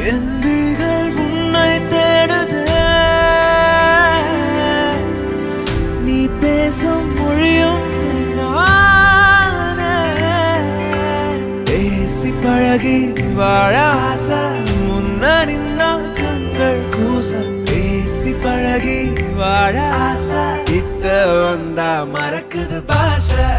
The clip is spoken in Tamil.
என் விழிகள் உன்னை தேடுதே, நீ பேசும் மொழியும் நானே. பேசி பழகி வாழ ஆசை, முன்னின்னா கண்கள் கூச. பேசி பழகி வாழ ஆசை, கிட்ட வந்தா மறக்குது பாஷை.